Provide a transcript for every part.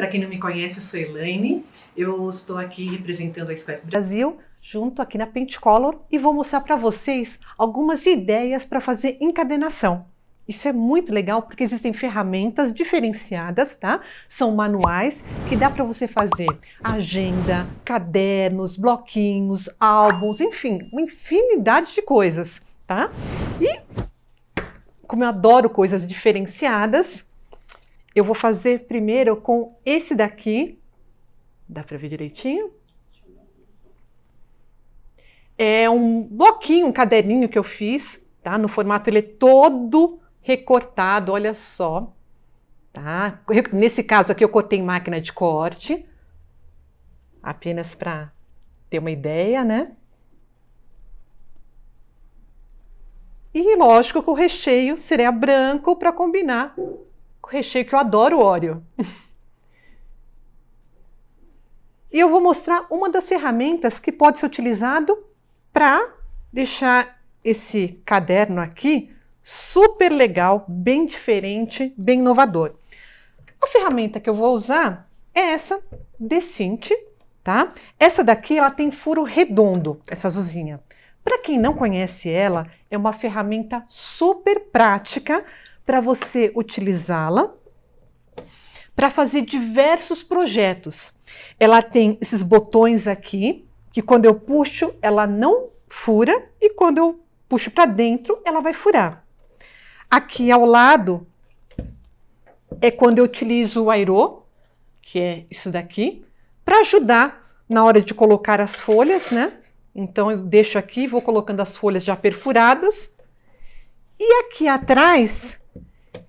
quem não me conhece, eu sou Elaine, eu estou aqui representando a Scrap Brasil, junto aqui na Pentecolor, e vou mostrar para vocês algumas ideias para fazer encadernação. Isso é muito legal porque existem ferramentas diferenciadas, tá? São manuais que dá para você fazer agenda, cadernos, bloquinhos, álbuns, enfim, uma infinidade de coisas, tá? E como eu adoro coisas diferenciadas, eu vou fazer primeiro com esse daqui. Dá para ver direitinho? É um bloquinho, um caderninho que eu fiz, tá? No formato ele é todo recortado, olha só, tá? Nesse caso aqui eu cortei em máquina de corte, apenas para ter uma ideia, né? E lógico que o recheio seria branco para combinar com o recheio que eu adoro, o Oreo. E eu vou mostrar uma das ferramentas que pode ser utilizado para deixar esse caderno aqui super legal, bem diferente, bem inovador. A ferramenta que eu vou usar é essa Decinte, tá? Essa daqui ela tem furo redondo, essa azulzinha. Para quem não conhece ela, é uma ferramenta super prática para você utilizá-la para fazer diversos projetos. Ela tem esses botões aqui, que quando eu puxo, ela não fura, e quando eu puxo para dentro, ela vai furar. Aqui ao lado é quando eu utilizo o airô, que é isso daqui, para ajudar na hora de colocar as folhas, né? Então eu deixo aqui, vou colocando as folhas já perfuradas. E aqui atrás,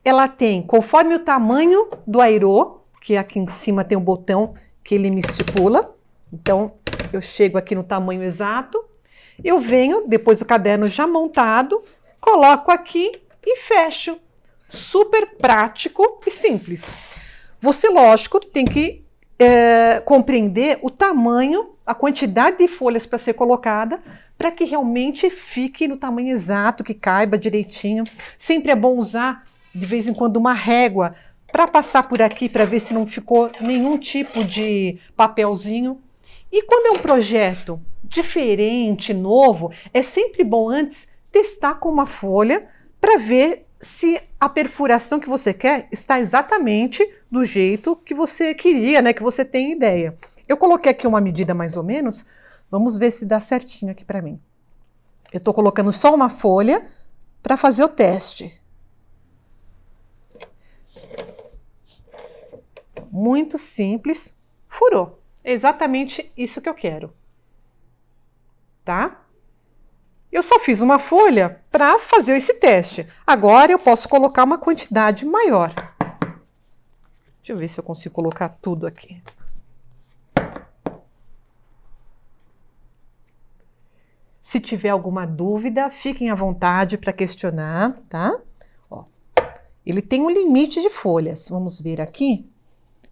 ela tem, conforme o tamanho do airô, que aqui em cima tem um botão que ele me estipula. Então eu chego aqui no tamanho exato, eu venho, depois do caderno já montado, coloco aqui e fecho. Super prático e simples. Você, lógico, tem que compreender o tamanho, a quantidade de folhas para ser colocada, para que realmente fique no tamanho exato, que caiba direitinho. Sempre é bom usar, de vez em quando, uma régua para passar por aqui, para ver se não ficou nenhum tipo de papelzinho. E quando é um projeto diferente, novo, é sempre bom antes testar com uma folha para ver se a perfuração que você quer está exatamente do jeito que você queria, né? Que você tem ideia. Eu coloquei aqui uma medida mais ou menos, vamos ver se dá certinho aqui para mim. Eu estou colocando só uma folha para fazer o teste. Muito simples, furou. É exatamente isso que eu quero. Tá? Eu só fiz uma folha para fazer esse teste. Agora eu posso colocar uma quantidade maior. Deixa eu ver se eu consigo colocar tudo aqui. Se tiver alguma dúvida, fiquem à vontade para questionar, tá? Ó, ele tem um limite de folhas. Vamos ver aqui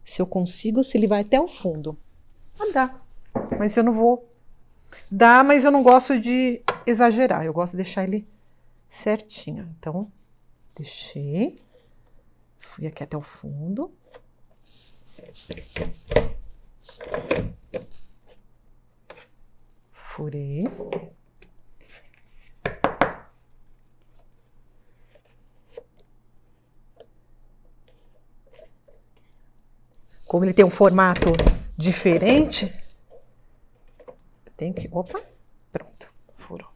se eu consigo, se ele vai até o fundo. Ah, dá. Mas eu não vou. Dá, mas eu não gosto de exagerar. Eu gosto de deixar ele certinho. Então, deixei. Fui aqui até o fundo. Furei. Como ele tem um formato diferente, tem que... Opa, pronto, furou.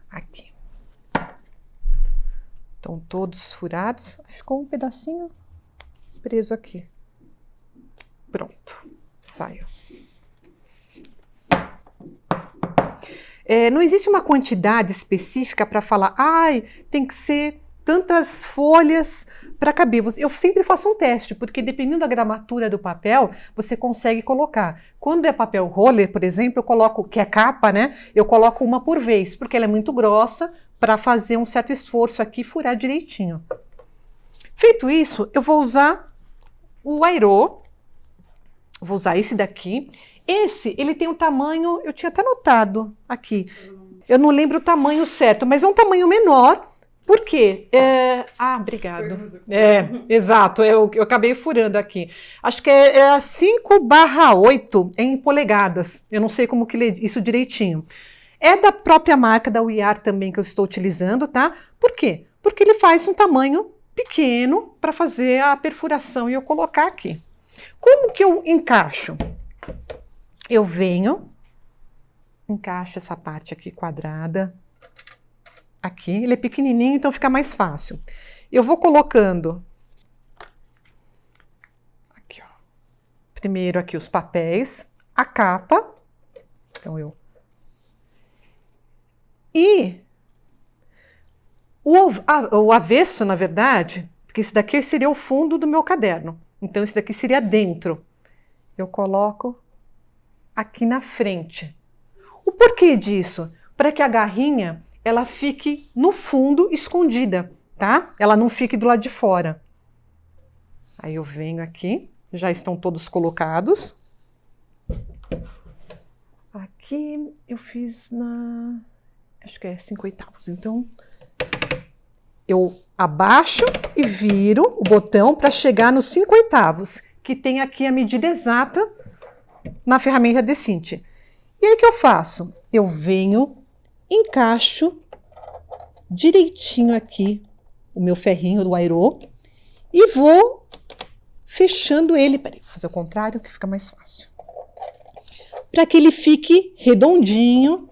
Aqui. Estão todos furados. Ficou um pedacinho preso aqui. Pronto, saiu. Não existe uma quantidade específica para falar, ai, tem que ser tantas folhas para caber. Eu sempre faço um teste, porque dependendo da gramatura do papel, você consegue colocar. Quando é papel roller, por exemplo, eu coloco, que é capa, né? Eu coloco uma por vez, porque ela é muito grossa, para fazer um certo esforço aqui e furar direitinho. Feito isso, eu vou usar o airô. Vou usar esse daqui. Esse, ele tem um tamanho, eu tinha até notado aqui. Eu não lembro o tamanho certo, mas é um tamanho menor, Por quê? Obrigado. Exato, eu acabei furando aqui. Acho que é 5/8 em polegadas. Eu não sei como que lê isso direitinho. É da própria marca da We Are também que eu estou utilizando, tá? Por quê? Porque ele faz um tamanho pequeno para fazer a perfuração e eu colocar aqui. Como que eu encaixo? Eu venho, encaixo essa parte aqui quadrada. Aqui, ele é pequenininho, então fica mais fácil. Eu vou colocando aqui, ó. Primeiro aqui os papéis, a capa. Então e o avesso, na verdade, porque esse daqui seria o fundo do meu caderno. Então, esse daqui seria dentro. Eu coloco aqui na frente. O porquê disso? Para que a garrinha, ela fique no fundo escondida, tá? Ela não fique do lado de fora. Aí eu venho aqui, já estão todos colocados. Aqui eu fiz acho que é 5/8, então eu abaixo e viro o botão para chegar nos 5/8, que tem aqui a medida exata na ferramenta Decinte. E aí o que eu faço? Eu venho, encaixo direitinho aqui o meu ferrinho do airô e vou fechando ele. Peraí, vou fazer o contrário que fica mais fácil. Para que ele fique redondinho.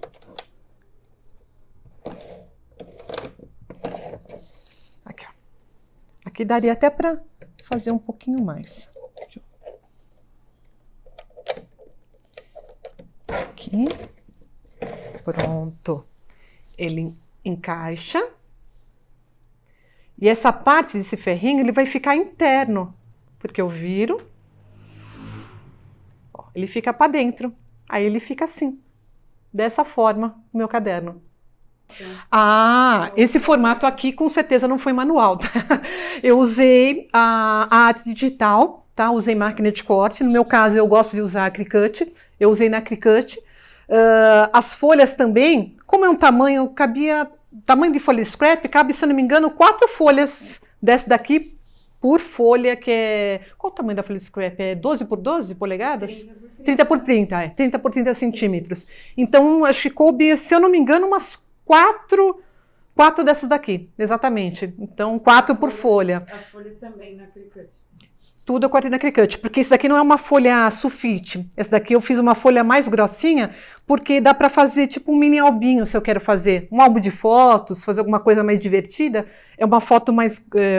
Aqui daria até para fazer um pouquinho mais. Aqui. Pronto. Ele encaixa. E essa parte desse ferrinho, ele vai ficar interno. Porque eu viro. Ó, ele fica para dentro. Aí ele fica assim. Dessa forma, o meu caderno. Esse formato aqui com certeza não foi manual, tá? Eu usei a arte digital, tá? Usei máquina de corte. No meu caso, eu gosto de usar a Cricut. Eu usei na Cricut. As folhas também, como é um tamanho, tamanho de folha scrap, cabe, se não me engano, 4 folhas dessa daqui por folha, que é... Qual o tamanho da folha scrap? É 12x12 polegadas? 30x30, 30x30 centímetros. Então, acho que coube, se eu não me engano, umas 4 dessas daqui, exatamente. Então, 4 por folha. As folhas também na Cricut. Tudo eu cortei na Cricut, porque isso daqui não é uma folha sulfite. Essa daqui eu fiz uma folha mais grossinha, porque dá para fazer tipo um mini albinho, se eu quero fazer um álbum de fotos, fazer alguma coisa mais divertida. É uma foto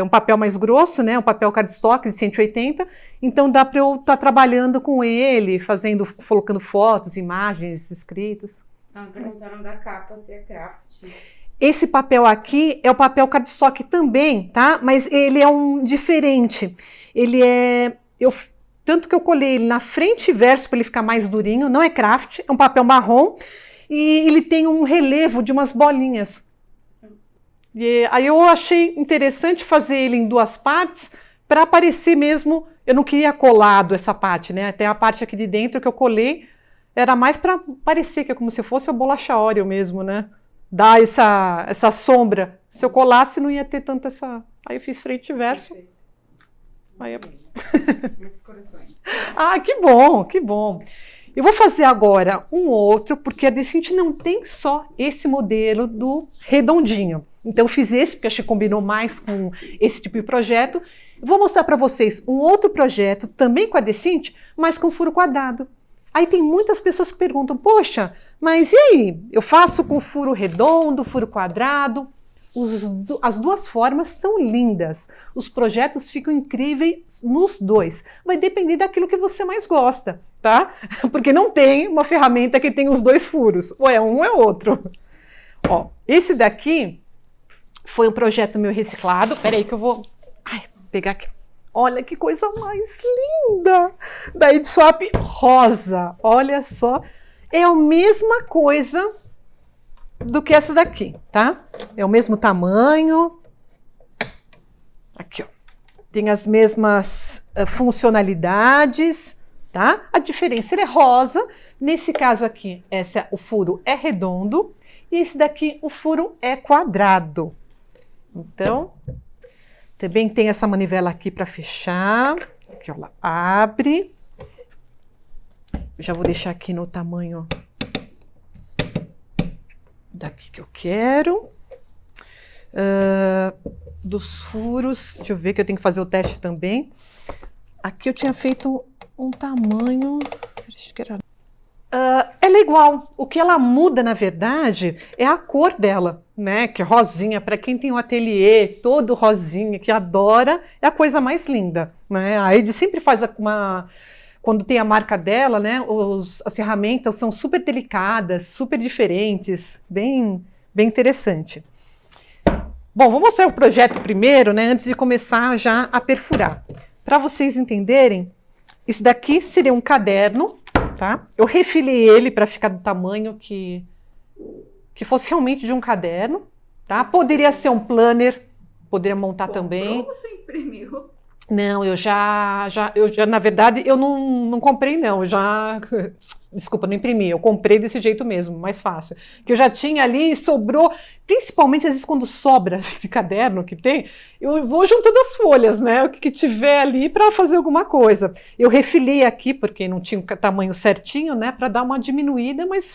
um papel mais grosso, né? Um papel cardstock de 180. Então dá para eu estar trabalhando com ele, colocando fotos, imagens, escritos. Perguntaram da capa, se é craft. Esse papel aqui é o papel cardstock também, tá? Mas ele é diferente. Ele tanto que eu colei ele na frente e verso para ele ficar mais durinho, não é craft, é um papel marrom e ele tem um relevo de umas bolinhas. E aí eu achei interessante fazer ele em 2 partes para aparecer mesmo, eu não queria colado essa parte, né? Até a parte aqui de dentro que eu colei era mais para parecer que é como se fosse a bolacha Oreo mesmo, né? Dar essa sombra. Se eu colasse não ia ter tanto essa... Aí eu fiz frente e verso. Aí Muitos corações. Que bom, que bom. Eu vou fazer agora um outro, porque a Decinte não tem só esse modelo do redondinho. Então eu fiz esse, porque achei que combinou mais com esse tipo de projeto. Eu vou mostrar para vocês um outro projeto, também com a Decinte, mas com furo quadrado. Aí tem muitas pessoas que perguntam, poxa, mas e aí? Eu faço com furo redondo, furo quadrado? As 2 formas são lindas. Os projetos ficam incríveis nos 2. Vai depender daquilo que você mais gosta, tá? Porque não tem uma ferramenta que tem os 2 furos. Ou é um ou é outro. Ó, esse daqui foi um projeto meu reciclado. Peraí que eu vou pegar aqui. Olha que coisa mais linda! Da Ed-Swap rosa. Olha só. É a mesma coisa do que essa daqui, tá? É o mesmo tamanho. Aqui, ó. Tem as mesmas funcionalidades, tá? A diferença, ele é rosa. Nesse caso aqui, o furo é redondo. E esse daqui, o furo é quadrado. Então, também tem essa manivela aqui para fechar. Aqui, ó, ela abre. Já vou deixar aqui no tamanho daqui que eu quero. Dos furos, deixa eu ver que eu tenho que fazer o teste também. Aqui eu tinha feito um tamanho... ela é igual. O que ela muda, na verdade, é a cor dela, né? Que é rosinha. Para quem tem um ateliê todo rosinha, que adora, é a coisa mais linda, né? A Edi sempre faz uma... Quando tem a marca dela, né? As ferramentas são super delicadas, super diferentes, bem interessante. Bom, vou mostrar o projeto primeiro, né? Antes de começar já a perfurar. Para vocês entenderem, esse daqui seria um caderno, tá? Eu refilei ele para ficar do tamanho que fosse realmente de um caderno, tá? Poderia ser um planner, poderia montar também. Ou você imprimiu? Não, eu já, na verdade, eu não comprei, não. Desculpa, não imprimi. Eu comprei desse jeito mesmo, mais fácil. Que eu já tinha ali e sobrou, principalmente às vezes quando sobra de caderno que tem, eu vou juntando as folhas, né? O que tiver ali para fazer alguma coisa. Eu refilei aqui, porque não tinha o tamanho certinho, né? Para dar uma diminuída, mas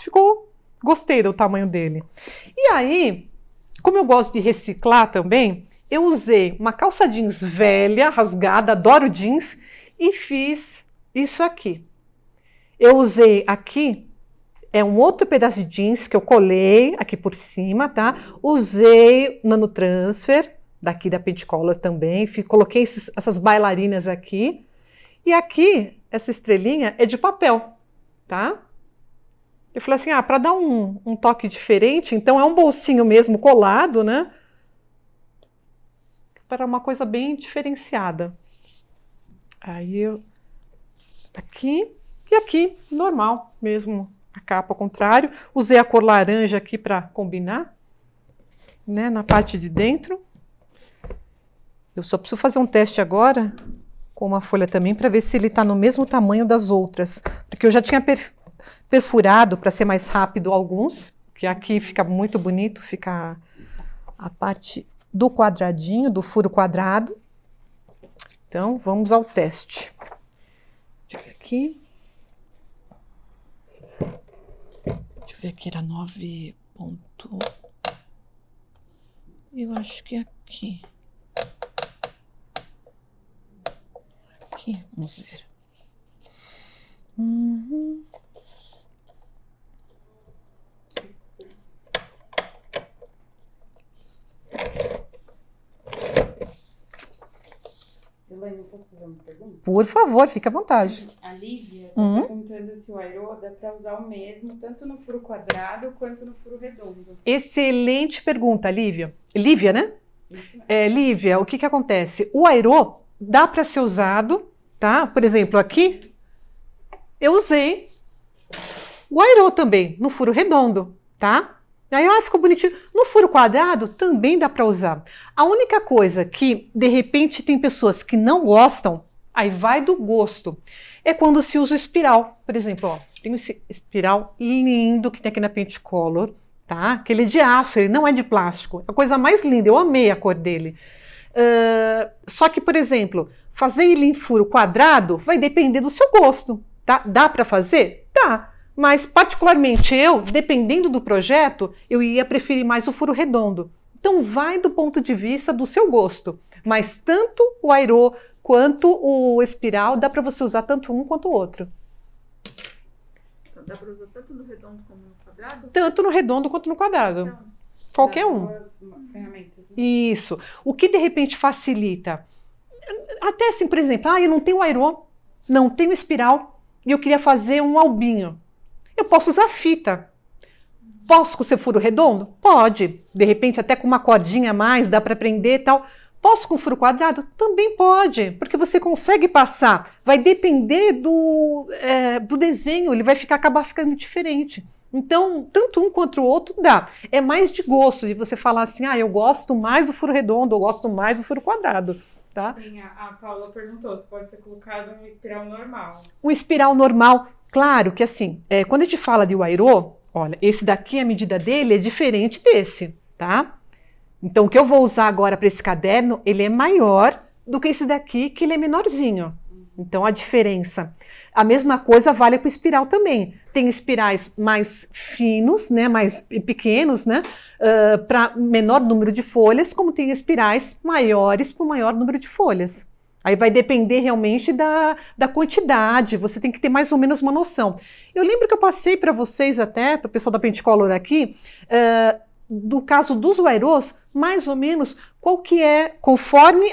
gostei do tamanho dele. E aí, como eu gosto de reciclar também, eu usei uma calça jeans velha, rasgada, adoro jeans, e fiz isso aqui. Eu usei aqui, um outro pedaço de jeans que eu colei aqui por cima, tá? Usei nanotransfer, daqui da Pentecola também, coloquei essas bailarinas aqui. E aqui, essa estrelinha é de papel, tá? Eu falei assim, para dar um toque diferente, então é um bolsinho mesmo colado, né? Para uma coisa bem diferenciada. Aí eu... Aqui e aqui, normal mesmo, a capa ao contrário. Usei a cor laranja aqui para combinar, né, na parte de dentro. Eu só preciso fazer um teste agora com uma folha também para ver se ele está no mesmo tamanho das outras. Porque eu já tinha perfurado para ser mais rápido alguns, que aqui fica muito bonito, fica a parte do quadradinho, do furo quadrado. Então, vamos ao teste. Deixa eu ver aqui. Deixa eu ver aqui, era 9 ponto... Eu acho que é aqui. Aqui, vamos ver. Elaine, posso fazer uma pergunta? Por favor, fique à vontade. A Lívia está perguntando se o airô dá para usar o mesmo, tanto no furo quadrado quanto no furo redondo. Excelente pergunta, Lívia. Lívia, né? Isso mesmo. Lívia, o que acontece? O airô dá para ser usado, tá? Por exemplo, aqui, eu usei o airô também, no furo redondo, tá? Aí, ficou bonitinho. No furo quadrado, também dá para usar. A única coisa que, de repente, tem pessoas que não gostam, aí vai do gosto, é quando se usa o espiral. Por exemplo, ó, tem esse espiral lindo que tem aqui na Pentecolor, tá? Que ele é de aço, ele não é de plástico. É a coisa mais linda, eu amei a cor dele. Só que, por exemplo, fazer ele em furo quadrado vai depender do seu gosto, tá? Dá para fazer? Dá. Mas, particularmente eu, dependendo do projeto, eu ia preferir mais o furo redondo. Então, vai do ponto de vista do seu gosto. Mas tanto o airô quanto o espiral, dá para você usar tanto um quanto o outro. Então, dá para usar tanto no redondo como no quadrado? Tanto no redondo quanto no quadrado. Então, qualquer um. Ferramentas. Isso. O que, de repente, facilita? Até assim, por exemplo, eu não tenho airô, não tenho espiral, e eu queria fazer um albinho. Eu posso usar fita. Posso ser furo redondo? Pode. De repente, até com uma cordinha a mais, dá para prender e tal. Posso com furo quadrado? Também pode, porque você consegue passar. Vai depender do desenho, ele vai acabar ficando diferente. Então, tanto um quanto o outro dá. É mais de gosto, de você falar assim, eu gosto mais do furo redondo, eu gosto mais do furo quadrado. Tá? Sim, a Paula perguntou se pode ser colocado um espiral normal. Um espiral normal, claro que assim, quando a gente fala de airô, olha, esse daqui, a medida dele é diferente desse, tá? Então, o que eu vou usar agora para esse caderno, ele é maior do que esse daqui, que ele é menorzinho. Então, a diferença. A mesma coisa vale para o espiral também. Tem espirais mais finos, né, mais pequenos, né, para menor número de folhas, como tem espirais maiores para o maior número de folhas. Aí vai depender realmente da quantidade, você tem que ter mais ou menos uma noção. Eu lembro que eu passei para vocês até, para o pessoal da Pentecolor aqui, do caso dos Wairos, mais ou menos, qual que é, conforme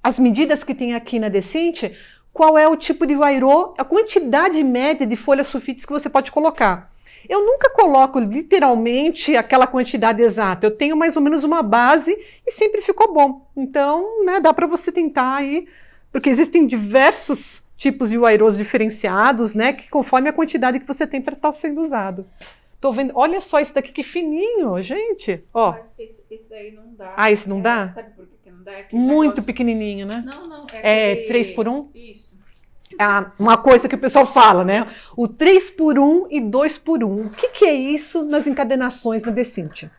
as medidas que tem aqui na Decinte, qual é o tipo de Wairo, a quantidade média de folhas sulfites que você pode colocar. Eu nunca coloco literalmente aquela quantidade exata, eu tenho mais ou menos uma base e sempre ficou bom. Então, né, dá para você tentar aí, porque existem diversos tipos de Wairos diferenciados, né, que conforme a quantidade que você tem para estar sendo usado. Tô vendo, olha só esse daqui que fininho, gente, ó. Mas esse daí não dá. Ah, esse não dá? Sabe por que não dá? Muito pequenininho, né? Não, É 3x1? Isso. Uma coisa que o pessoal fala, né? O 3x1 e 2x1. O que é isso nas encadenações na Decinte?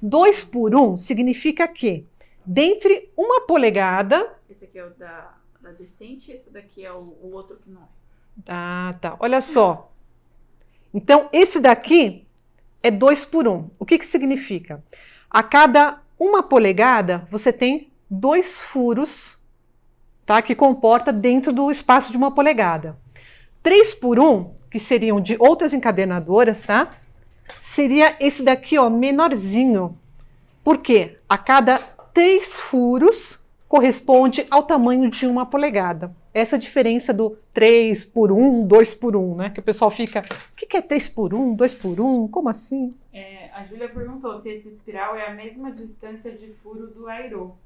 2x1 significa que, dentre 1 polegada... Esse aqui é o da Decinte, esse daqui é o outro que não é. Ah, tá. Olha só. Então, esse daqui é 2x1. O que significa? A cada 1 polegada, você tem 2 furos, tá, que comporta dentro do espaço de 1 polegada. 3x1, que seriam de outras encadenadoras, tá? Seria esse daqui, ó, menorzinho. Por quê? A cada 3 furos corresponde ao tamanho de 1 polegada. Essa é a diferença do 3x1, 2x1, né? Que o pessoal fica, o que é 3x1, 2x1? Como assim? A Júlia perguntou se esse espiral é a mesma distância de furo do Airo.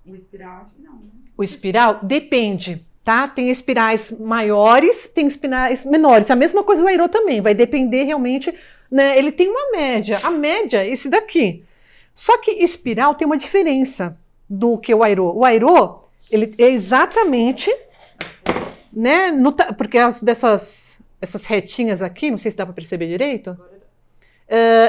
O espiral, acho que não, né? O espiral depende, tá? Tem espirais maiores, tem espirais menores. A mesma coisa o Airo também, vai depender realmente, né? Ele tem uma média. A média é esse daqui. Só que espiral tem uma diferença do que o Airo. O Airo, ele é exatamente, né? Porque essas retinhas aqui, não sei se dá para perceber direito.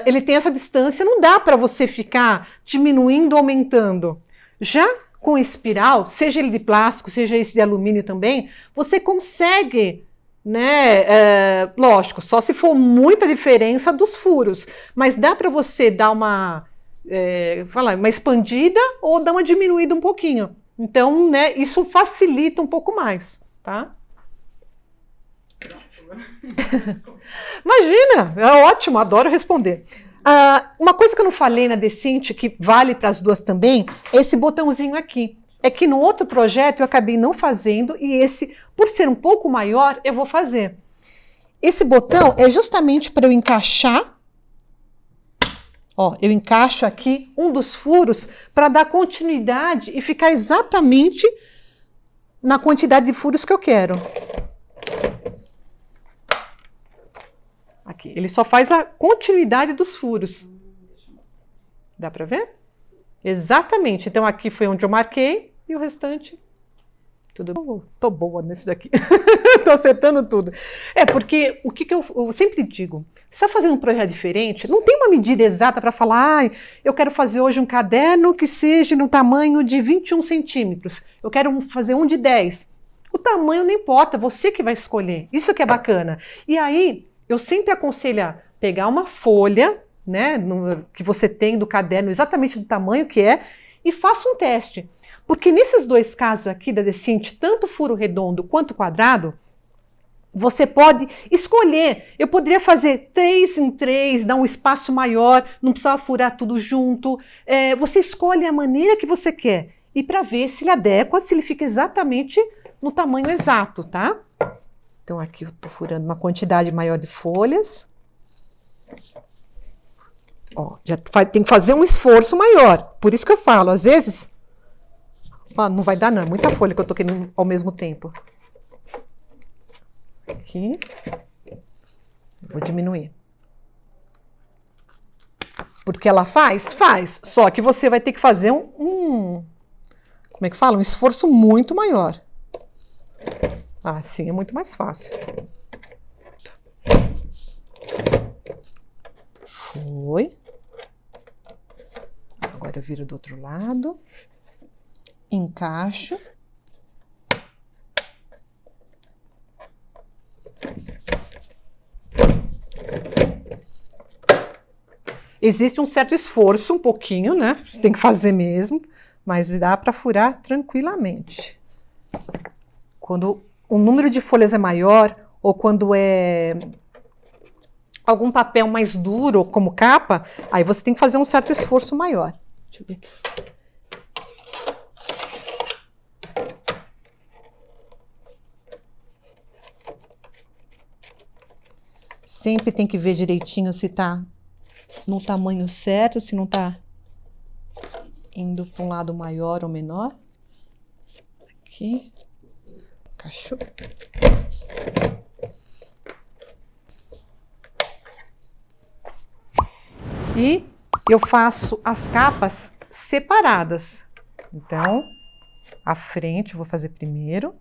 Ele tem essa distância, não dá para você ficar diminuindo ou aumentando. Já com espiral, seja ele de plástico, seja esse de alumínio também, você consegue, né? Lógico, só se for muita diferença dos furos, mas dá para você dar uma expandida ou dar uma diminuída um pouquinho. Então, né, isso facilita um pouco mais, tá? Imagina, é ótimo, adoro responder. Uma coisa que eu não falei na Decinte, que vale para as duas também, é esse botãozinho aqui. É que no outro projeto eu acabei não fazendo e esse, por ser um pouco maior, eu vou fazer. Esse botão é justamente para eu encaixar. Ó, eu encaixo aqui um dos furos para dar continuidade e ficar exatamente na quantidade de furos que eu quero. Aqui, ele só faz a continuidade dos furos. Dá para ver? Exatamente. Então aqui foi onde eu marquei e o restante tudo bom. Tô boa nisso daqui. Tô acertando tudo. Porque o que eu sempre digo, você está fazendo um projeto diferente, não tem uma medida exata para falar, eu quero fazer hoje um caderno que seja no tamanho de 21 centímetros. Eu quero fazer um de 10. O tamanho não importa, você que vai escolher. Isso que é bacana. E aí, eu sempre aconselho pegar uma folha, né, que você tem do caderno, exatamente do tamanho que é, e faça um teste. Porque nesses dois casos aqui da Decinte, tanto furo redondo quanto quadrado, você pode escolher. Eu poderia fazer 3 em 3, dar um espaço maior, não precisava furar tudo junto. Você escolhe a maneira que você quer. E para ver se ele adequa, se ele fica exatamente no tamanho exato, tá? Então aqui eu tô furando uma quantidade maior de folhas. Ó, tem que fazer um esforço maior. Por isso que eu falo, às vezes... não vai dar não, é muita folha que eu tô querendo ao mesmo tempo. Aqui. Vou diminuir. Porque ela faz? Faz. Só que você vai ter que fazer como é que fala? Um esforço muito maior. Assim é muito mais fácil. Foi. Agora viro do outro lado, encaixo. Existe um certo esforço, um pouquinho, né? Você tem que fazer mesmo, mas dá para furar tranquilamente. Quando o número de folhas é maior, ou quando é algum papel mais duro, como capa, aí você tem que fazer um certo esforço maior. Deixa eu ver aqui. Sempre tem que ver direitinho se tá no tamanho certo, se não tá indo para um lado maior ou menor. Aqui. Encaixou. E eu faço as capas separadas. Então, a frente eu vou fazer primeiro.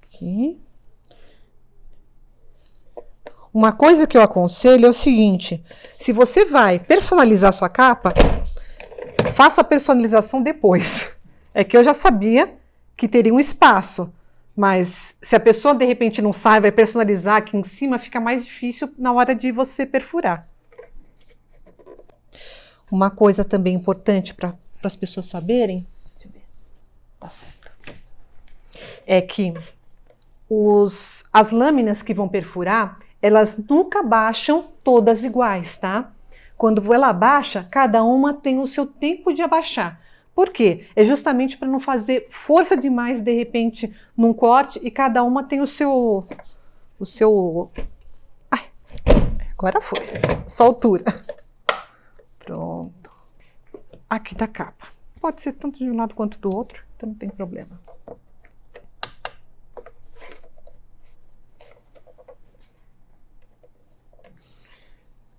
Aqui. Uma coisa que eu aconselho é o seguinte: se você vai personalizar sua capa, faça a personalização depois. É que eu já sabia que teria um espaço, mas se a pessoa de repente não sai, vai personalizar aqui em cima, fica mais difícil na hora de você perfurar. Uma coisa também importante para as pessoas saberem, deixa eu ver, tá certo, é que as lâminas que vão perfurar, elas nunca baixam todas iguais, tá? Quando ela abaixa, cada uma tem o seu tempo de abaixar. Por quê? É justamente para não fazer força demais, de repente, num corte, e cada uma tem o seu... Ai, agora foi. Sua altura. Pronto. Aqui tá a capa. Pode ser tanto de um lado quanto do outro, então não tem problema.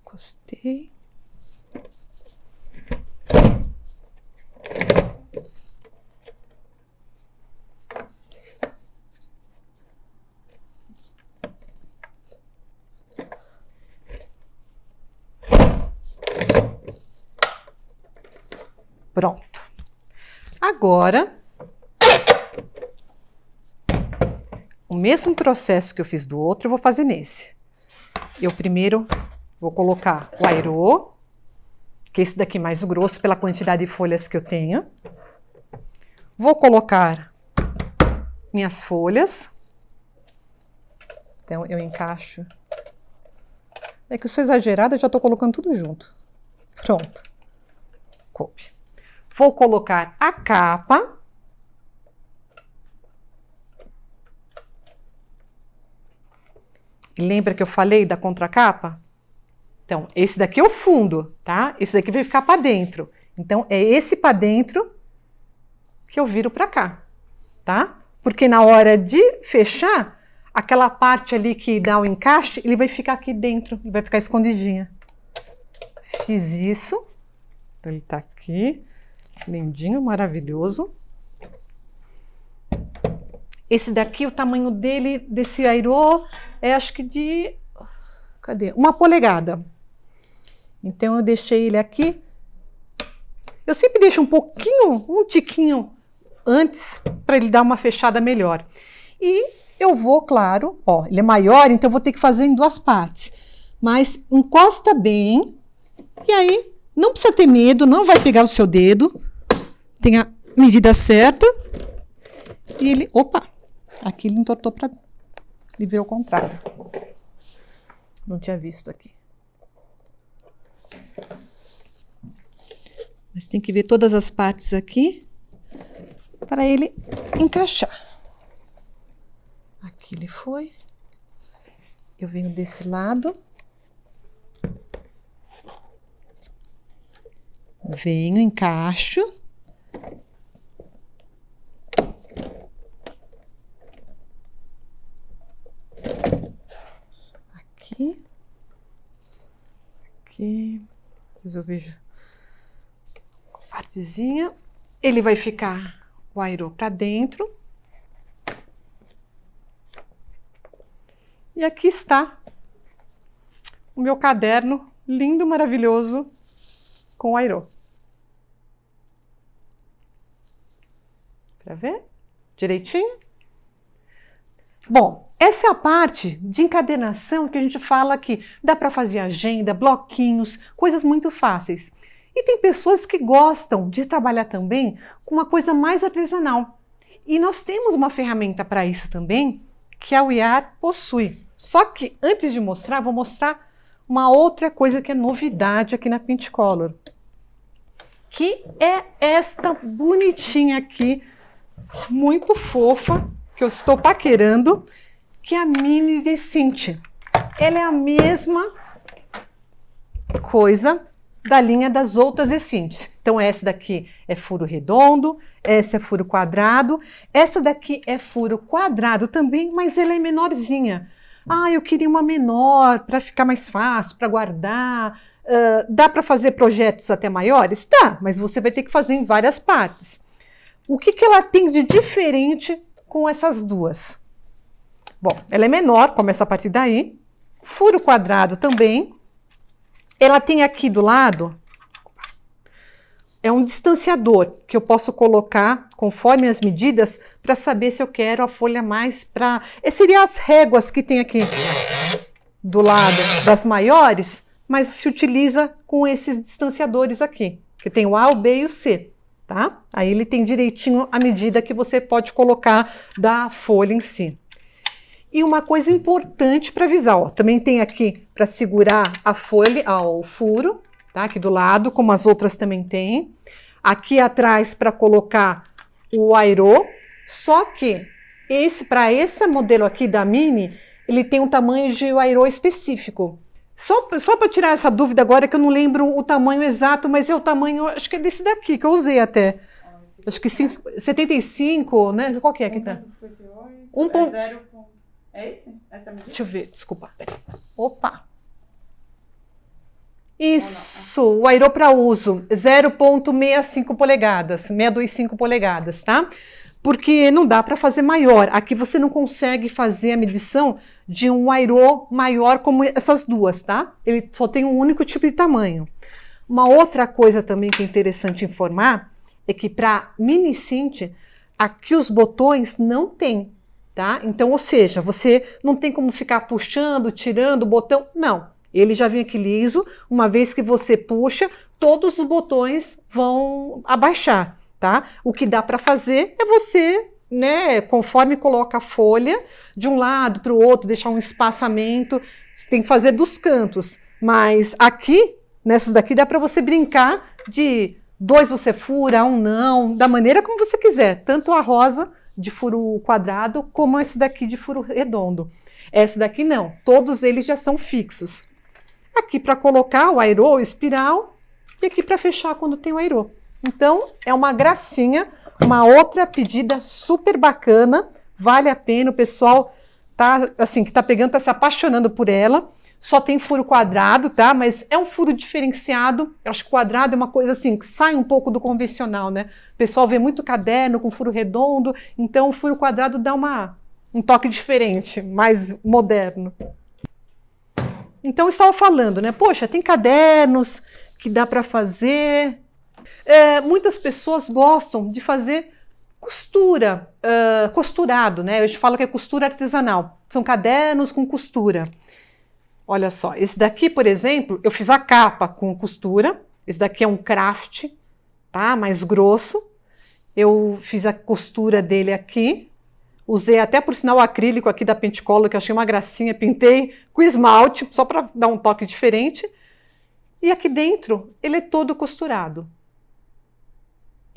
Gostei. Pronto. Agora, o mesmo processo que eu fiz do outro, eu vou fazer nesse. Eu primeiro vou colocar o airô, que é esse daqui mais grosso pela quantidade de folhas que eu tenho. Vou colocar minhas folhas. Então, eu encaixo. É que eu sou exagerada, já estou colocando tudo junto. Pronto. Coube. Vou colocar a capa. Lembra que eu falei da contracapa? Então, esse daqui é o fundo, tá? Esse daqui vai ficar para dentro. Então, é esse para dentro que eu viro para cá, tá? Porque na hora de fechar, aquela parte ali que dá o encaixe, ele vai ficar aqui dentro, ele vai ficar escondidinha. Fiz isso. Então, ele tá aqui. Lindinho, maravilhoso. Esse daqui, o tamanho dele, desse airô, é acho que de... Cadê? 1 polegada. Então, eu deixei ele aqui. Eu sempre deixo um pouquinho, um tiquinho antes, para ele dar uma fechada melhor. E eu vou, claro, ó, ele é maior, então eu vou ter que fazer em 2 partes. Mas encosta bem, e aí não precisa ter medo, não vai pegar o seu dedo. Tem a medida certa. E ele... Opa! Aqui ele entortou para... Ele veio ao contrário. Não tinha visto aqui. Mas tem que ver todas as partes aqui para ele encaixar. Aqui ele foi. Eu venho desse lado. Venho, encaixo. Aqui. Aqui. Às vezes eu vejo partezinha. Ele vai ficar o airô para dentro. E aqui está o meu caderno lindo, maravilhoso, com o airô. Para ver? Direitinho? Bom, essa é a parte de encadernação que a gente fala que dá para fazer agenda, bloquinhos, coisas muito fáceis. E tem pessoas que gostam de trabalhar também com uma coisa mais artesanal. E nós temos uma ferramenta para isso também, que a WeArt possui. Só que antes de mostrar, vou mostrar uma outra coisa que é novidade aqui na Pentecolor, que é esta bonitinha aqui, muito fofa, que eu estou paquerando, que é a Mini Decinte. Ela é a mesma coisa da linha das outras Decintes. Então essa daqui é furo redondo, essa é furo quadrado, essa daqui é furo quadrado também, mas ela é menorzinha. Ah, eu queria uma menor para ficar mais fácil, para guardar. Dá para fazer projetos até maiores? Tá, mas você vai ter que fazer em várias partes. O que ela tem de diferente com essas duas? Bom, ela é menor, começa a partir daí. Furo quadrado também. Ela tem aqui do lado, é um distanciador que eu posso colocar conforme as medidas para saber se eu quero a folha mais para... Seriam as réguas que tem aqui do lado das maiores, mas se utiliza com esses distanciadores aqui, que tem o A, o B e o C, tá? Aí ele tem direitinho a medida que você pode colocar da folha em si. E uma coisa importante para avisar, ó, também tem aqui para segurar a folha, o furo, tá? Aqui do lado, como as outras também tem. Aqui atrás para colocar o airô, só que para esse modelo aqui da Mini, ele tem um tamanho de airô específico. Só para tirar essa dúvida agora, que eu não lembro o tamanho exato, mas é o tamanho, acho que é desse daqui, que eu usei até. Acho que 75, né? Qual que é que tá? 1.58, é esse? Essa medida? Deixa eu ver, desculpa. Peraí. Opa! Isso, o airô para uso, 0,65 polegadas, 625 polegadas, tá? Porque não dá para fazer maior. Aqui você não consegue fazer a medição de um airô maior como essas duas, tá? Ele só tem um único tipo de tamanho. Uma outra coisa também que é interessante informar é que para Mini Cint, aqui os botões não tem. Tá? Então, ou seja, você não tem como ficar puxando, tirando o botão, não. Ele já vem aqui liso, uma vez que você puxa, todos os botões vão abaixar, tá? O que dá para fazer é você, né, conforme coloca a folha, de um lado para o outro, deixar um espaçamento, você tem que fazer dos cantos. Mas aqui, nessas daqui, dá para você brincar de 2 você fura, 1 não, da maneira como você quiser, tanto a rosa de furo quadrado, como esse daqui de furo redondo. Esse daqui não, todos eles já são fixos. Aqui para colocar o airô, o espiral, e aqui para fechar quando tem o airô. Então, é uma gracinha, uma outra pedida super bacana, vale a pena, o pessoal tá, assim, que tá pegando, tá se apaixonando por ela. Só tem furo quadrado, tá? Mas é um furo diferenciado. Eu acho que quadrado é uma coisa assim, que sai um pouco do convencional, né? O pessoal vê muito caderno com furo redondo, então o furo quadrado dá um toque diferente, mais moderno. Então eu estava falando, né? Poxa, tem cadernos que dá para fazer. Muitas pessoas gostam de fazer costura, costurado, né? Eu falo que é costura artesanal. São cadernos com costura. Olha só, esse daqui, por exemplo, eu fiz a capa com costura. Esse daqui é um craft, tá? Mais grosso. Eu fiz a costura dele aqui. Usei até, por sinal, o acrílico aqui da Pentecolor, que eu achei uma gracinha. Pintei com esmalte, só para dar um toque diferente. E aqui dentro, ele é todo costurado.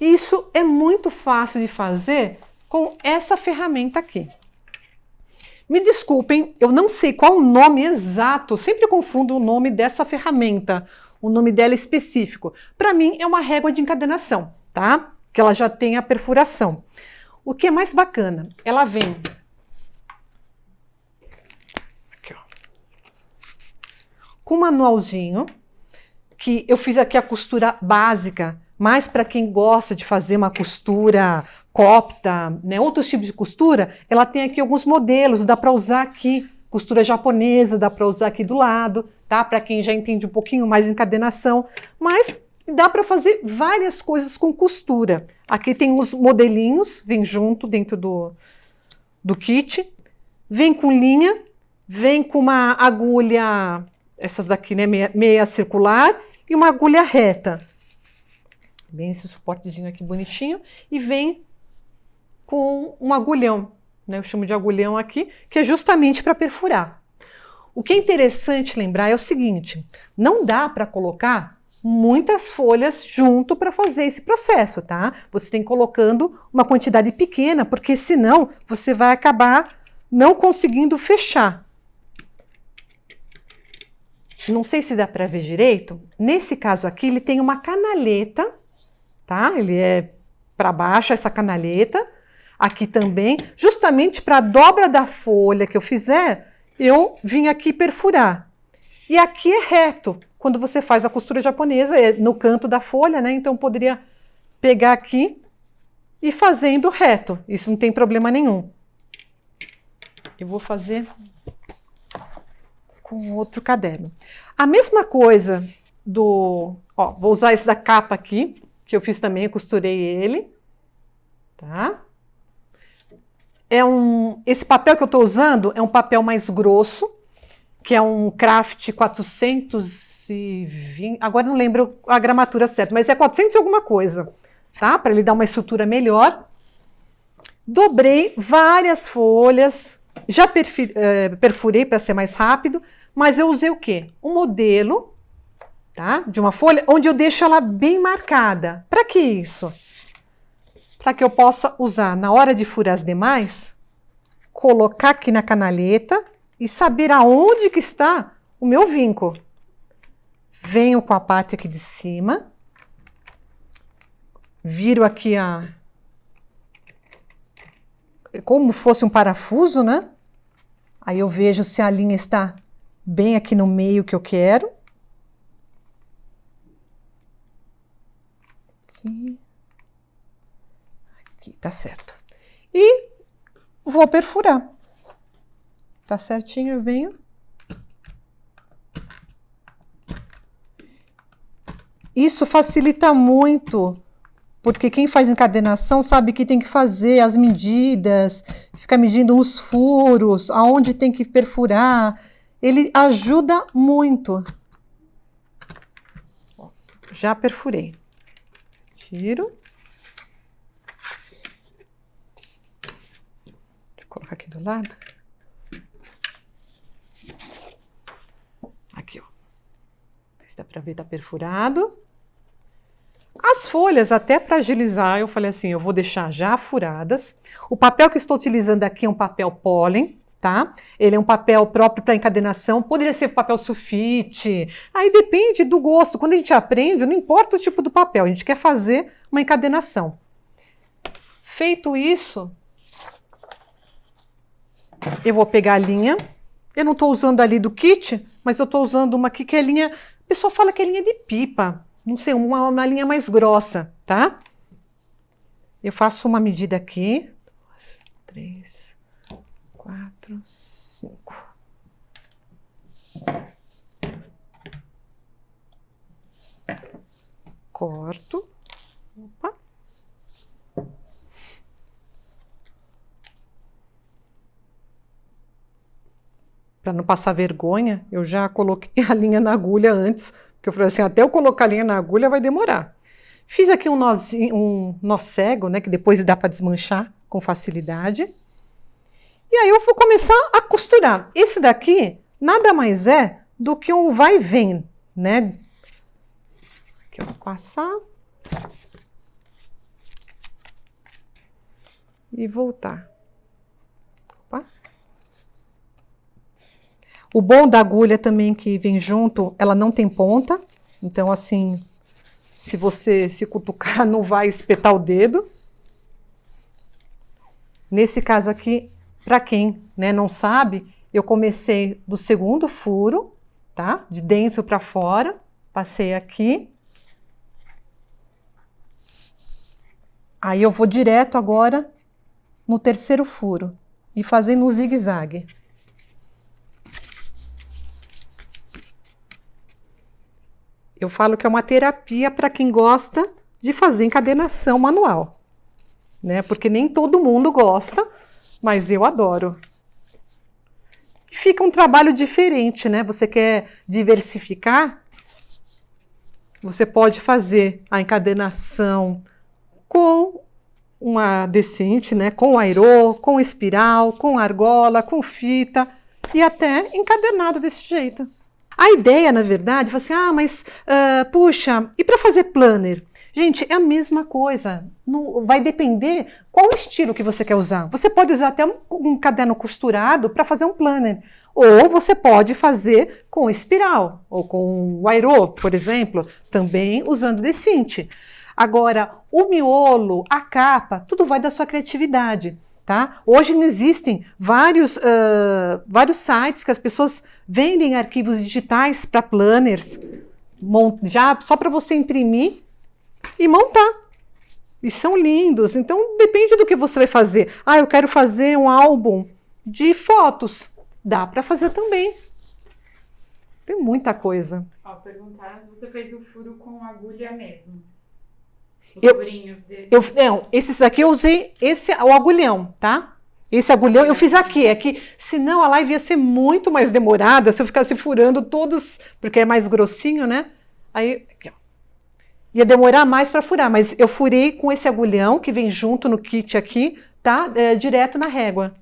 Isso é muito fácil de fazer com essa ferramenta aqui. Me desculpem, eu não sei qual o nome exato, sempre confundo o nome dessa ferramenta, o nome dela específico. Para mim é uma régua de encadernação, tá? Que ela já tem a perfuração. O que é mais bacana, ela vem aqui, ó, com um manualzinho, que eu fiz aqui a costura básica, mas para quem gosta de fazer uma costura copta, né, outros tipos de costura, ela tem aqui alguns modelos, dá para usar aqui costura japonesa, dá para usar aqui do lado, tá? Para quem já entende um pouquinho mais encadernação, mas E dá para fazer várias coisas com costura. Aqui tem os modelinhos, vem junto dentro do kit. Vem com linha, vem com uma agulha, essas daqui, né, meia circular, e uma agulha reta. Vem esse suportezinho aqui bonitinho, e vem com um agulhão, né, eu chamo de agulhão aqui, que é justamente para perfurar. O que é interessante lembrar é o seguinte, não dá para colocar muitas folhas junto para fazer esse processo, tá? Você tem colocando uma quantidade pequena, porque senão você vai acabar não conseguindo fechar. Não sei se dá para ver direito. Nesse caso aqui, ele tem uma canaleta, tá? Ele é para baixo, essa canaleta. Aqui também, justamente para a dobra da folha que eu fizer, eu vim aqui perfurar. E aqui é reto. Quando você faz a costura japonesa, é no canto da folha, né? Então, eu poderia pegar aqui e fazendo reto. Isso não tem problema nenhum. Eu vou fazer com outro caderno. A mesma coisa do... Ó, vou usar esse da capa aqui, que eu fiz também, eu costurei ele. Tá? Esse papel que eu estou usando é um papel mais grosso, que é um Craft 420, agora não lembro a gramatura certa, mas é 400 e alguma coisa, tá? Para ele dar uma estrutura melhor. Dobrei várias folhas, já perfurei para ser mais rápido, mas eu usei o quê? Um modelo, tá? De uma folha, onde eu deixo ela bem marcada. Para que isso? Para que eu possa usar, na hora de furar as demais, colocar aqui na canaleta, e saber aonde que está o meu vinco. Venho com a parte aqui de cima, viro aqui como fosse um parafuso, né? Aí eu vejo se a linha está bem aqui no meio que eu quero. Aqui tá certo. E vou perfurar. Tá certinho, eu venho. Isso facilita muito, porque quem faz encadernação sabe que tem que fazer as medidas, fica medindo os furos, aonde tem que perfurar. Ele ajuda muito. Já perfurei. Tiro. Deixa eu colocar aqui do lado. Aqui, ó. Não sei se dá para ver, tá perfurado. As folhas, até para agilizar, eu falei assim, eu vou deixar já furadas. O papel que estou utilizando aqui é um papel pólen, tá? Ele é um papel próprio para encadernação, poderia ser papel sulfite, aí depende do gosto. Quando a gente aprende, não importa o tipo do papel, a gente quer fazer uma encadernação. Feito isso, eu vou pegar a linha. Eu não estou usando ali do kit, mas eu estou usando uma aqui que é linha... O pessoal fala que é linha de pipa. Não sei, uma linha mais grossa, tá? Eu faço uma medida aqui. 2, 3, 4, 5. Corto. Opa. Para não passar vergonha, eu já coloquei a linha na agulha antes, porque eu falei assim, até eu colocar a linha na agulha vai demorar. Fiz aqui um nó cego, né, que depois dá para desmanchar com facilidade. E aí eu vou começar a costurar. Esse daqui nada mais é do que um vai e vem, né? Aqui eu vou passar. E voltar. Opa. O bom da agulha também que vem junto, ela não tem ponta. Então, assim, se você se cutucar, não vai espetar o dedo. Nesse caso aqui, para quem, né, não sabe, eu comecei do segundo furo, tá? De dentro para fora, passei aqui. Aí eu vou direto agora no terceiro furo e fazendo um zigue-zague. Eu falo que é uma terapia para quem gosta de fazer encadernação manual, né? Porque nem todo mundo gosta, mas eu adoro. Fica um trabalho diferente, né? Você quer diversificar? Você pode fazer a encadernação com uma decente, né? Com airô, com espiral, com argola, com fita e até encadernado desse jeito. A ideia, na verdade, foi assim, puxa, e para fazer planner? Gente, é a mesma coisa. Vai depender qual estilo que você quer usar. Você pode usar até um caderno costurado para fazer um planner. Ou você pode fazer com espiral, ou com o airô, por exemplo, também usando decinte. Agora, o miolo, a capa, tudo vai da sua criatividade. Tá? Hoje existem vários sites que as pessoas vendem arquivos digitais para planners, já só para você imprimir e montar. E são lindos. Então, depende do que você vai fazer. Eu quero fazer um álbum de fotos. Dá para fazer também. Tem muita coisa. Perguntaram se você fez o furo com agulha mesmo. Furinhos desses. Não, esses aqui eu usei o agulhão, tá? Esse agulhão eu fiz aqui. É que senão a live ia ser muito mais demorada se eu ficasse furando todos, porque é mais grossinho, né? Aí, aqui, ó. Ia demorar mais para furar, mas eu furei com esse agulhão que vem junto no kit aqui, tá? Direto na régua.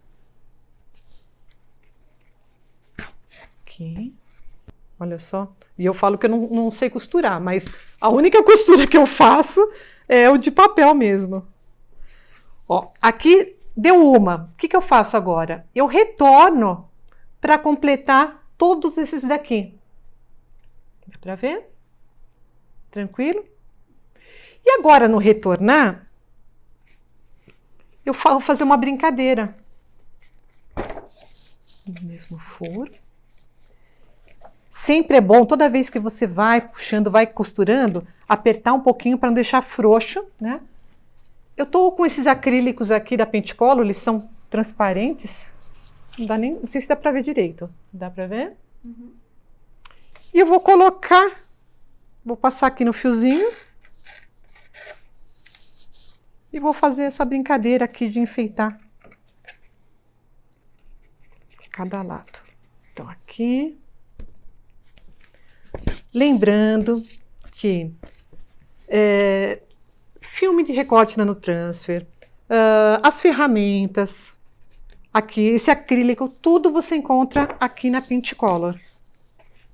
Aqui. Olha só. E eu falo que eu não sei costurar, mas a única costura que eu faço é o de papel mesmo. Ó, aqui deu uma. O que eu faço agora? Eu retorno para completar todos esses daqui. Dá para ver? Tranquilo? E agora, no retornar, eu vou fazer uma brincadeira. No mesmo furo. Sempre é bom, toda vez que você vai puxando, vai costurando, apertar um pouquinho para não deixar frouxo, né? Eu tô com esses acrílicos aqui da Pentecolor, eles são transparentes. Não sei se dá para ver direito. Dá para ver? Uhum. E eu vou passar aqui no fiozinho. E vou fazer essa brincadeira aqui de enfeitar cada lado. Então, aqui. Lembrando que filme de recorte nanotransfer, as ferramentas, aqui, esse acrílico, tudo você encontra aqui na Pentecolor.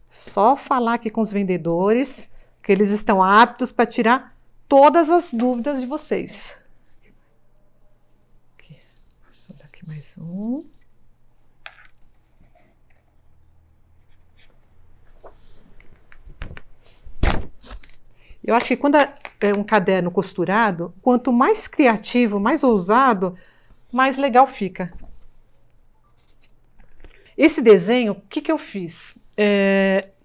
Só falar aqui com os vendedores que eles estão aptos para tirar todas as dúvidas de vocês. Aqui, passando aqui mais um. Eu acho que quando é um caderno costurado, quanto mais criativo, mais ousado, mais legal fica. Esse desenho, o que eu fiz?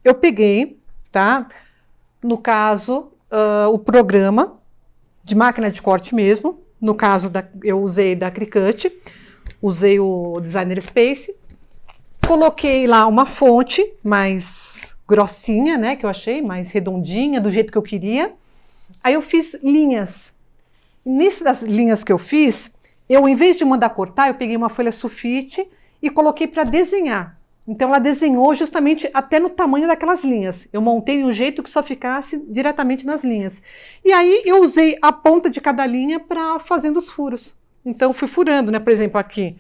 Eu peguei, tá? No caso, o programa de máquina de corte mesmo. No caso, eu usei da Cricut, usei o Designer Space. Coloquei lá uma fonte mais grossinha, né, que eu achei, mais redondinha, do jeito que eu queria. Aí eu fiz linhas. Nessas linhas que eu fiz, em vez de mandar cortar, eu peguei uma folha sulfite e coloquei para desenhar. Então ela desenhou justamente até no tamanho daquelas linhas. Eu montei de um jeito que só ficasse diretamente nas linhas. E aí eu usei a ponta de cada linha para fazendo os furos. Então fui furando, né, por exemplo, aqui.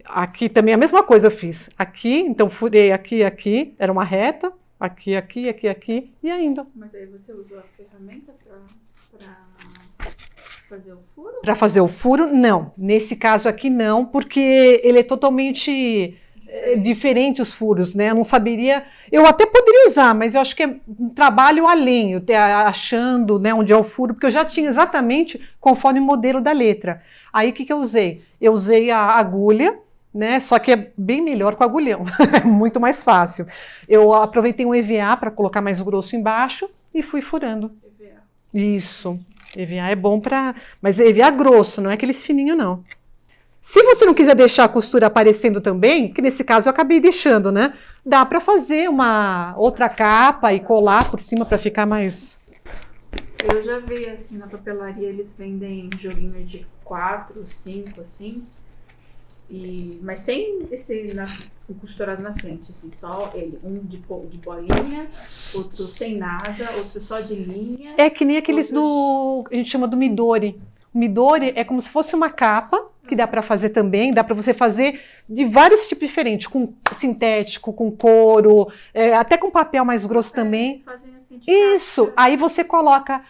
Aqui também a mesma coisa eu fiz. Aqui, então furei aqui, aqui, era uma reta. Aqui, aqui, aqui, aqui, e ainda. Mas aí você usou a ferramenta para fazer o furo? Para fazer o furo, não. Nesse caso aqui, não, porque ele é totalmente diferente os furos, né? Eu não saberia... Eu até poderia usar, mas eu acho que é um trabalho além, eu achando, né, onde é o furo, porque eu já tinha exatamente conforme o modelo da letra. Aí, o que eu usei? Eu usei a agulha, né? Só que é bem melhor com agulhão, é muito mais fácil. Eu aproveitei um EVA para colocar mais grosso embaixo e fui furando. EVA. Isso, EVA é bom para... Mas EVA grosso, não é aqueles fininhos, não. Se você não quiser deixar a costura aparecendo também, que nesse caso eu acabei deixando, né? Dá para fazer uma outra capa e colar por cima para ficar mais... Eu já vi, assim, na papelaria, eles vendem joguinho de 4, 5, assim. Mas sem o costurado na frente, assim, só ele. Um de bolinha, outro sem nada, outro só de linha. É que nem aqueles a gente chama do Midori. O Midori é como se fosse uma capa, que dá para fazer também, dá para você fazer de vários tipos diferentes, com sintético, com couro, até com papel mais grosso também. Eles fazem assim de Isso, caixa. aí você coloca,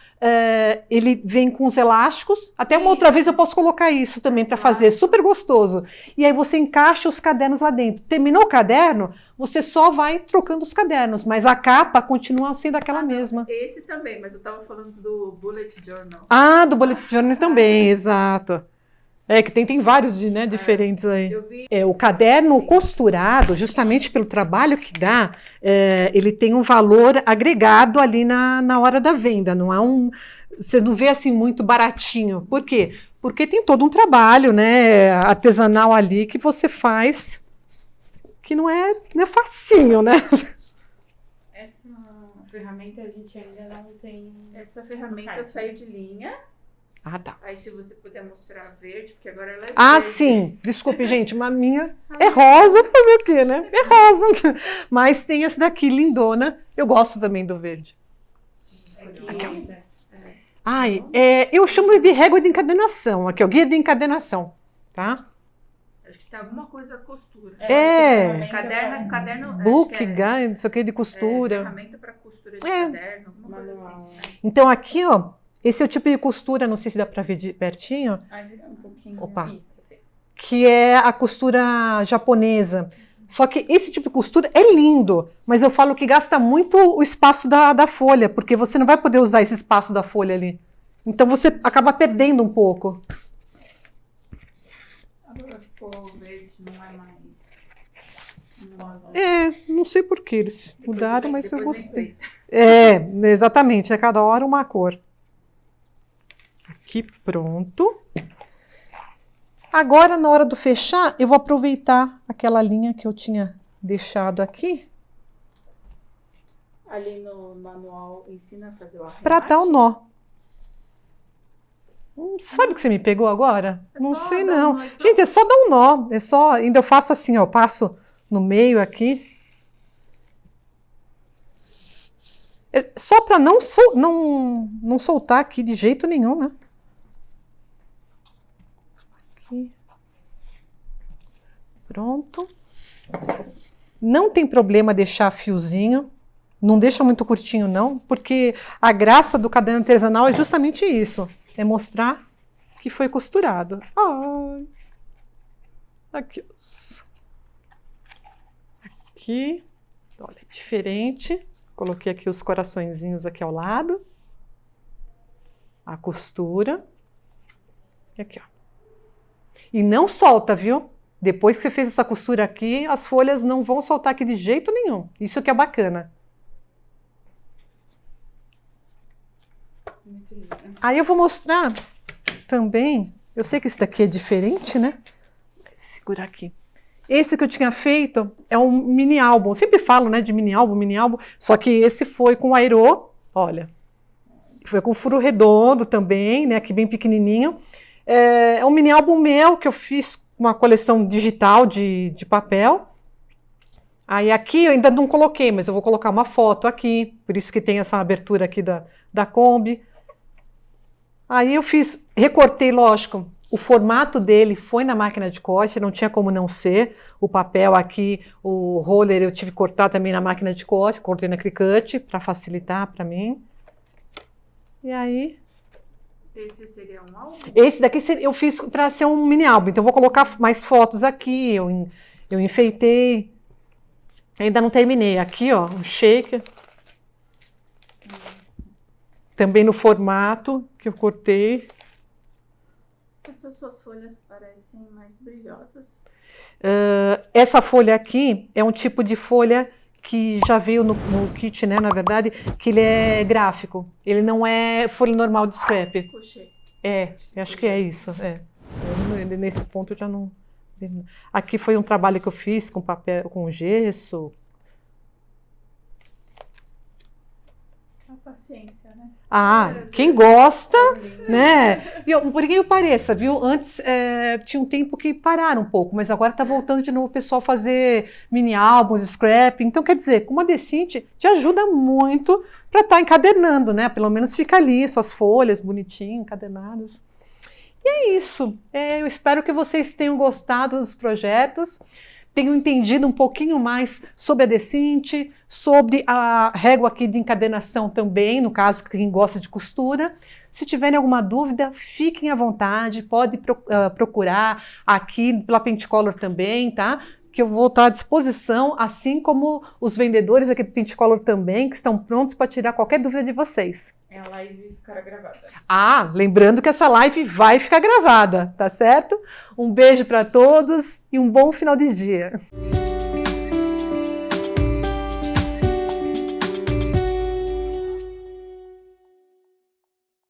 ele vem com os elásticos, até uma outra vez eu posso colocar isso também para fazer, super gostoso. E aí você encaixa os cadernos lá dentro. Terminou o caderno, você só vai trocando os cadernos, mas a capa continua sendo aquela mesma. Esse também, mas eu tava falando do Bullet Journal. Ah, do Bullet Journal também, exato. É que tem vários diferentes aí. Eu vi. O caderno costurado, justamente pelo trabalho que dá, ele tem um valor agregado ali na hora da venda. Não é você não vê assim muito baratinho. Por quê? Porque tem todo um trabalho, né, artesanal ali que você faz, que não é facinho, né? Essa ferramenta a gente ainda não tem. Essa ferramenta Sai. saiu de linha. Ah, tá. Aí se você puder mostrar verde, porque agora ela é Ah, verde. sim. Desculpe, gente, mas a minha é rosa, fazer o quê, né? É rosa. Mas tem essa daqui, lindona. Eu gosto também do verde. Ai, eu chamo de régua de encadenação. Aqui, ó, guia de encadenação, tá? Acho que tem alguma coisa costura. Caderno. Book, acho que guide, não sei o que, de costura. ferramenta para costura de caderno, alguma coisa Manual. assim. Então, aqui, ó, esse é o tipo de costura, não sei se dá pra ver de pertinho, Ai, vira um pouquinho. Opa. Isso, assim. que é a costura japonesa. Só que esse tipo de costura é lindo, mas eu falo que gasta muito o espaço da folha, porque você não vai poder usar esse espaço da folha ali. Então você acaba perdendo um pouco. Agora ficou verde, não é mais rosa. Não sei por que eles mudaram, mas eu Depois gostei. vem Exatamente, é cada hora uma cor. Aqui, pronto. Agora, na hora do fechar, eu vou aproveitar aquela linha que eu tinha deixado aqui Ali no manual ensina a fazer o arremate. para dar o nó. Sabe que você me pegou agora? Não só sei, dar não. um nó, então. Gente, é só dar um nó. Ainda eu faço assim, ó, passo no meio aqui. Só para não soltar aqui de jeito nenhum, né? Aqui. Pronto. Não tem problema deixar fiozinho. Não deixa muito curtinho, não, porque a graça do caderno artesanal é justamente isso. É mostrar que foi costurado. Ai. Aqui. Aqui. Olha, diferente. Coloquei aqui os coraçõezinhos aqui ao lado. A costura. E aqui, ó. E não solta, viu? Depois que você fez essa costura aqui, as folhas não vão soltar aqui de jeito nenhum. Isso que é bacana. Muito lindo. Aí eu vou mostrar também, eu sei que esse daqui é diferente, né? Vou segurar aqui. Esse que eu tinha feito é um mini álbum. Eu sempre falo, né, de mini álbum, só que esse foi com aerô, olha. Foi com furo redondo também, né, aqui bem pequenininho. É um mini álbum meu que eu fiz uma coleção digital de papel. Aí aqui eu ainda não coloquei, mas eu vou colocar uma foto aqui, por isso que tem essa abertura aqui da Kombi. Aí eu recortei, lógico, o formato dele foi na máquina de corte, não tinha como não ser. O papel aqui, o roller eu tive que cortar também na máquina de corte, cortei na Cricut para facilitar para mim. E aí... Esse seria um álbum? Esse daqui eu fiz para ser um mini álbum, então eu vou colocar mais fotos aqui, eu enfeitei. Ainda não terminei. Aqui, ó, um shaker. Também no formato que eu cortei. Essas suas folhas parecem mais brilhosas. Essa folha aqui é um tipo de folha que já veio no kit, né, na verdade, que ele é gráfico. Ele não é folha normal de scrap. Puxei. Eu acho que é isso. nesse ponto eu já não... Aqui foi um trabalho que eu fiz com papel, com gesso. Paciência, né? Quem gosta, né? E por que pareça, viu? Antes tinha um tempo que pararam um pouco, mas agora tá voltando de novo o pessoal fazer mini álbuns, scrap. Então, quer dizer, com uma Decinte te ajuda muito para estar encadernando, né? Pelo menos fica ali, suas folhas bonitinhas, encadernadas. E é isso. Eu espero que vocês tenham gostado dos projetos, tenham entendido um pouquinho mais sobre a Decinte, sobre a régua aqui de encadernação também, no caso, quem gosta de costura. Se tiverem alguma dúvida, fiquem à vontade, pode procurar aqui pela Pentecolor também, tá? Que eu vou estar à disposição, assim como os vendedores aqui do Pentecolor também, que estão prontos para tirar qualquer dúvida de vocês. A live ficará gravada. Lembrando que essa live vai ficar gravada, tá certo? Um beijo para todos e um bom final de dia.